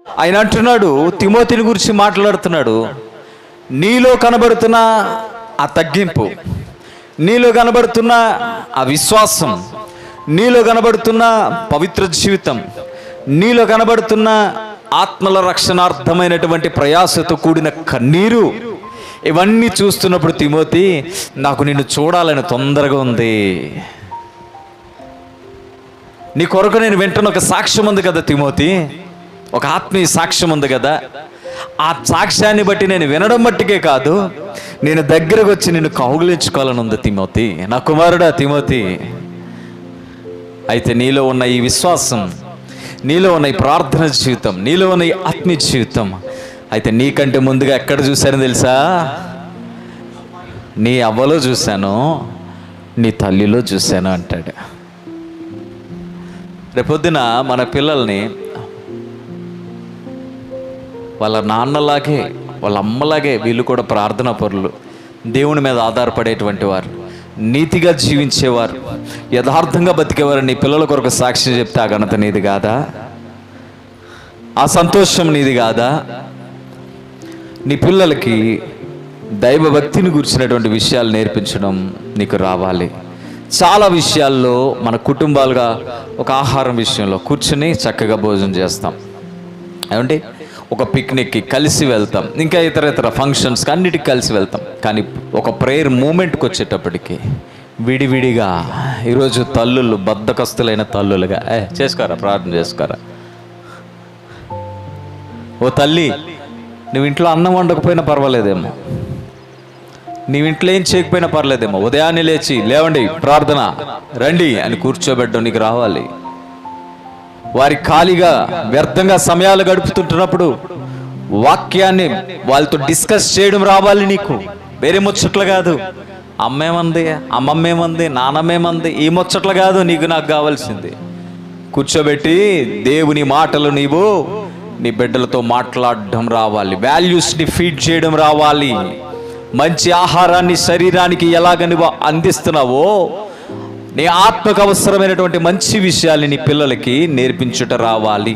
ఆయన అంటున్నాడు, తిమోతిని గురించి మాట్లాడుతున్నాడు, నీలో కనబడుతున్న ఆ తగ్గింపు, నీలో కనబడుతున్న ఆ విశ్వాసం, నీలో కనబడుతున్న పవిత్ర జీవితం, నీలో కనబడుతున్న ఆత్మల రక్షణార్థమైనటువంటి ప్రయాసతో కూడిన కన్నీరు, ఇవన్నీ చూస్తున్నప్పుడు తిమోతి, నాకు నిన్ను చూడాలని తొందరగా ఉంది. నీ కొరకు నేను వింటున్న ఒక సాక్ష్యం ఉంది కదా తిమోతి, ఒక ఆత్మీయ సాక్ష్యం ఉంది కదా, ఆ సాక్ష్యాన్ని బట్టి నేను వినడం మట్టుకే కాదు, నేను దగ్గరకు వచ్చి నిన్ను కౌగిలించుకోవాలని ఉంది తిమోతి, నా కుమారుడా తిమోతి. అయితే నీలో ఉన్న ఈ విశ్వాసం, నీలో ఉన్న ఈ ప్రార్థన జీవితం, నీలో ఉన్న ఈ ఆత్మీయ జీవితం, అయితే నీకంటే ముందుగా ఎక్కడ చూశాను తెలుసా? నీ అవ్వలో చూశాను, నీ తల్లిలో చూశాను అంటాడు. రేపొద్దున మన పిల్లల్ని వాళ్ళ నాన్నలాగే, వాళ్ళ అమ్మలాగే వీళ్ళు కూడా ప్రార్థనా పరులు, దేవుని మీద ఆధారపడేటువంటి వారు, నీతిగా జీవించేవారు, యథార్థంగా బతికేవారు నీ పిల్లల కొరకు సాక్ష్యం చెప్తే ఆ ఘనత నీది కాదా? ఆ సంతోషం నీది కాదా? నీ పిల్లలకి దైవభక్తిని గురించినటువంటి విషయాలు నేర్పించడం నీకు రావాలి. చాలా విషయాల్లో మన కుటుంబాలుగా ఒక ఆహారం విషయంలో కూర్చుని చక్కగా భోజనం చేస్తాం, ఏమంటే ఒక పిక్నిక్కి కలిసి వెళ్తాం, ఇంకా ఇతర ఫంక్షన్స్కి అన్నిటికి కలిసి వెళ్తాం. కానీ ఒక ప్రేయర్ మూమెంట్కి వచ్చేటప్పటికి విడివిడిగా, ఈరోజు తల్లులు బద్ధకస్తులైన తల్లులుగా చేసుకోరా, ప్రార్థన చేసుకోరా. ఓ తల్లి, నువ్వు ఇంట్లో అన్నం వండకపోయినా పర్వాలేదేమో, నీవు ఇంట్లో ఏం చేయకపోయినా పర్లేదేమో, ఉదయాన్నే లేచి లేవండి ప్రార్థన రండి అని కూర్చోబెట్టడం నీకు రావాలి. వారి ఖాళీగా వ్యర్థంగా సమయాలు గడుపుతుంటున్నప్పుడు వాక్యాన్ని వాళ్ళతో డిస్కస్ చేయడం రావాలి నీకు, వేరే ముచ్చట్లు కాదు. అమ్మేమంది, అమ్మమ్మేమంది, నాన్నమ్మేమంది, ఈ ముచ్చట్లు కాదు నీకు నాకు కావాల్సింది. కూర్చోబెట్టి దేవుని మాటలు నీవు నీ బిడ్డలతో మాట్లాడడం రావాలి, వాల్యూస్ని ఫీడ్ చేయడం రావాలి. మంచి ఆహారాన్ని శరీరానికి ఎలాగ నువ్వు అందిస్తున్నావో, నీ ఆత్మకు అవసరమైనటువంటి మంచి విషయాల్ని నీ పిల్లలకి నేర్పించుట రావాలి.